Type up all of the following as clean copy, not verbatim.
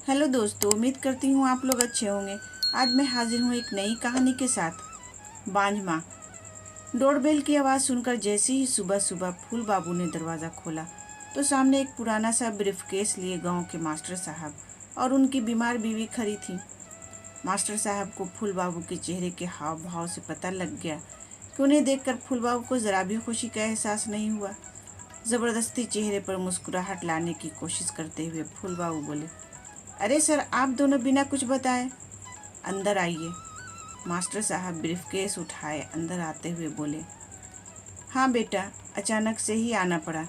Hello दोस्तों, उम्मीद करती हूँ आप लोग अच्छे होंगे। आज मैं हाजिर हूँ एक नई कहानी के साथ। बांझ माँ। डोरबेल की आवाज़ सुनकर जैसे ही सुबह सुबह फूल बाबू ने दरवाज़ा खोला तो सामने एक पुराना सा ब्रीफकेस लिए गांव के मास्टर साहब और उनकी बीमार बीवी खड़ी थी। मास्टर साहब को फूल बाबू के चेहरे के हाव भाव से पता लग गया कि उन्हें देखकर फूल बाबू को ज़रा भी खुशी का एहसास नहीं हुआ। ज़बरदस्ती चेहरे पर मुस्कुराहट लाने की कोशिश करते हुए फूल बाबू बोले, अरे सर, आप दोनों बिना कुछ बताए अंदर आइए। मास्टर साहब ब्रीफकेस उठाए अंदर आते हुए बोले, हाँ बेटा, अचानक से ही आना पड़ा।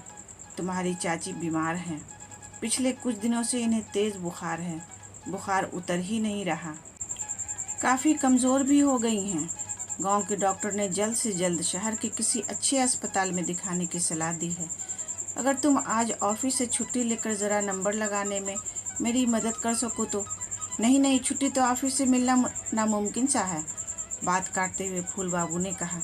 तुम्हारी चाची बीमार हैं। पिछले कुछ दिनों से इन्हें तेज़ बुखार है। बुखार उतर ही नहीं रहा। काफ़ी कमज़ोर भी हो गई हैं। गांव के डॉक्टर ने जल्द से जल्द शहर के किसी अच्छे अस्पताल में दिखाने की सलाह दी है। अगर तुम आज ऑफिस से छुट्टी लेकर ज़रा नंबर लगाने में मेरी मदद कर सको तो। नहीं, छुट्टी तो ऑफिस से मिलना नामुमकिन सा है, बात काटते हुए फूल बाबू ने कहा।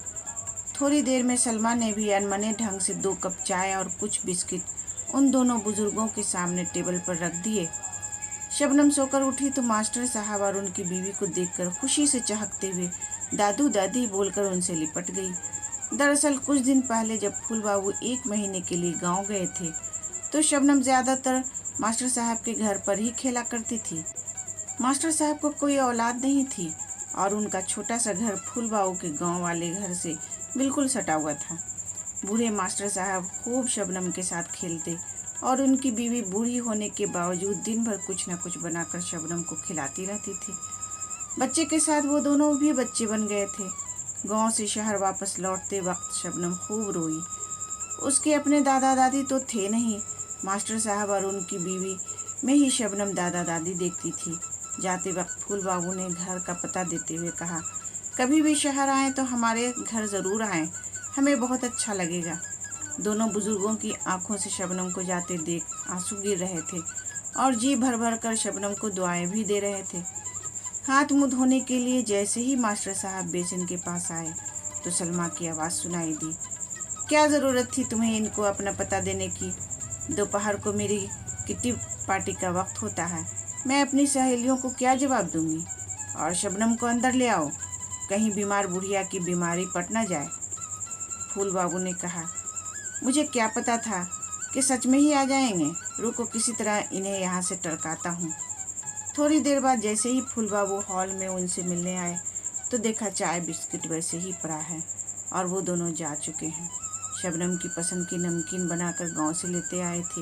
थोड़ी देर में सलमा ने भी अनमने ढंग से 2 कप चाय और कुछ बिस्किट उन दोनों बुजुर्गों के सामने टेबल पर रख दिए। शबनम सोकर उठी तो मास्टर साहब और उनकी बीवी को देखकर खुशी से चहकते हुए दादू दादी बोलकर उनसे लिपट गई। दरअसल कुछ दिन पहले जब फूल बाबू 1 महीने के लिए गांव गए थे तो शबनम ज़्यादातर मास्टर साहब के घर पर ही खेला करती थी। मास्टर साहब को कोई औलाद नहीं थी और उनका छोटा सा घर फूल बाबू के गांव वाले घर से बिल्कुल सटा हुआ था। बूढ़े मास्टर साहब खूब शबनम के साथ खेलते और उनकी बीवी बूढ़ी होने के बावजूद दिन भर कुछ न कुछ बनाकर शबनम को खिलाती रहती थी। बच्चे के साथ वो दोनों भी बच्चे बन गए थे। गांव से शहर वापस लौटते वक्त शबनम खूब रोई। उसके अपने दादा दादी तो थे नहीं। मास्टर साहब और उनकी बीवी में ही शबनम दादा दादी देखती थी। जाते वक्त फूल बाबू ने घर का पता देते हुए कहा, कभी भी शहर आएँ तो हमारे घर ज़रूर आएँ, हमें बहुत अच्छा लगेगा। दोनों बुजुर्गों की आंखों से शबनम को जाते देख आंसू गिर रहे थे और जी भर भर कर शबनम को दुआएं भी दे रहे थे। हाथ मुंह धोने के लिए जैसे ही मास्टर साहब बेसिन के पास आए तो सलमा की आवाज़ सुनाई दी, क्या ज़रूरत थी तुम्हें इनको अपना पता देने की? दोपहर को मेरी किट्टी पार्टी का वक्त होता है, मैं अपनी सहेलियों को क्या जवाब दूंगी? और शबनम को अंदर ले आओ, कहीं बीमार बुढ़िया की बीमारी पट न जाए। फूल बाबू ने कहा, मुझे क्या पता था कि सच में ही आ जाएंगे। रुको, किसी तरह इन्हें यहाँ से टरकाता हूँ। थोड़ी देर बाद जैसे ही फूल बाबू हॉल में उनसे मिलने आए तो देखा चाय बिस्किट वैसे ही पड़ा है और वो दोनों जा चुके हैं। शबनम की पसंद की नमकीन बनाकर गांव से लेते आए थे।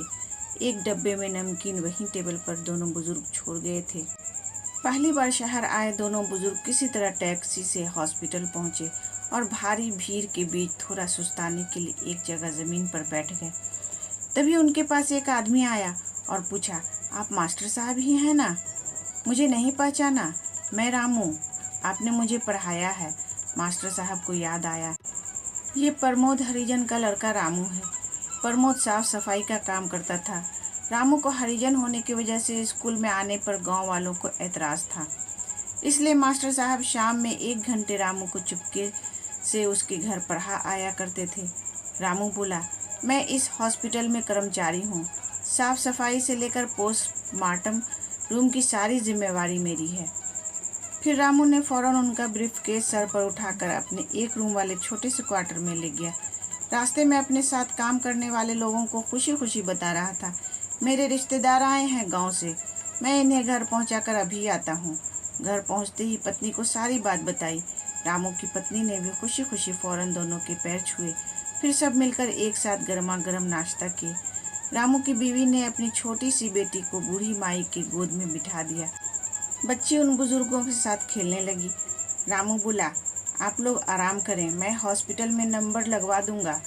एक डब्बे में नमकीन वहीं टेबल पर दोनों बुजुर्ग छोड़ गए थे। पहली बार शहर आए दोनों बुजुर्ग किसी तरह टैक्सी से हॉस्पिटल पहुंचे और भारी भीड़ के बीच थोड़ा सुस्ताने के लिए एक जगह ज़मीन पर बैठ गए। तभी उनके पास एक आदमी आया और पूछा, आप मास्टर साहब ही हैं ना? मुझे नहीं पहचाना? मैं रामू, आपने मुझे पढ़ाया है। मास्टर साहब को याद आया, ये प्रमोद हरिजन का लड़का रामू है। प्रमोद साफ सफाई का काम करता था। रामू को हरिजन होने की वजह से स्कूल में आने पर गांव वालों को एतराज़ था, इसलिए मास्टर साहब शाम में 1 घंटे रामू को चुपके से उसके घर पढ़ा आया करते थे। रामू बोला, मैं इस हॉस्पिटल में कर्मचारी हूँ। साफ सफाई से लेकर पोस्टमार्टम रूम की सारी जिम्मेवारी मेरी है। फिर रामू ने फौरन उनका ब्रीफकेस सर पर उठाकर अपने 1 रूम वाले छोटे से क्वार्टर में ले गया। रास्ते में अपने साथ काम करने वाले लोगों को खुशी खुशी बता रहा था, मेरे रिश्तेदार आए हैं गांव से, मैं इन्हें घर पहुंचाकर अभी आता हूं। घर पहुंचते ही पत्नी को सारी बात बताई। रामू की पत्नी ने भी खुशी खुशी फौरन दोनों के पैर छुए। फिर सब मिलकर एक साथ गर्मा गर्म नाश्ता किए। रामू की बीवी ने अपनी छोटी सी बेटी को बूढ़ी माई की गोद में बिठा दिया। बच्ची उन बुजुर्गों के साथ खेलने लगी। रामू बोला, आप लोग आराम करें, मैं हॉस्पिटल में नंबर लगवा दूंगा।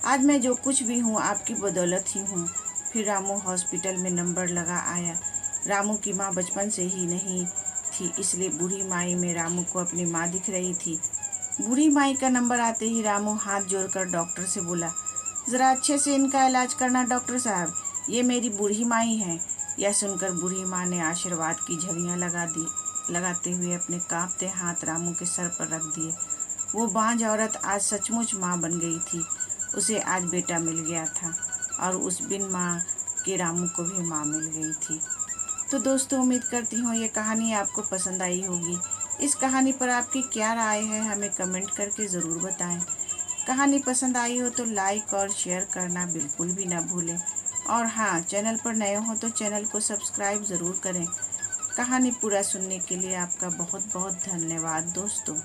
आज मैं जो कुछ भी हूँ आपकी बदौलत ही हूँ। फिर रामू हॉस्पिटल में नंबर लगा आया। रामू की माँ बचपन से ही नहीं थी, इसलिए बूढ़ी माई में रामू को अपनी माँ दिख रही थी। बूढ़ी माई का नंबर आते ही रामू हाथ जोड़कर डॉक्टर से बोला, ज़रा अच्छे से इनका इलाज करना डॉक्टर साहब, ये मेरी बूढ़ी माई है। यह सुनकर बूढ़ी माँ ने आशीर्वाद की झड़ियाँ लगाते हुए अपने कांपते हाथ रामू के सर पर रख दिए। वो बांझ औरत आज सचमुच माँ बन गई थी। उसे आज बेटा मिल गया था और उस बिन माँ के रामू को भी माँ मिल गई थी। तो दोस्तों उम्मीद करती हूँ ये कहानी आपको पसंद आई होगी। इस कहानी पर आपकी क्या राय है हमें कमेंट करके ज़रूर बताएं। कहानी पसंद आई हो तो लाइक और शेयर करना बिल्कुल भी ना भूलें। और हाँ, चैनल पर नए हो तो चैनल को सब्सक्राइब ज़रूर करें। कहानी पूरा सुनने के लिए आपका बहुत बहुत धन्यवाद दोस्तों।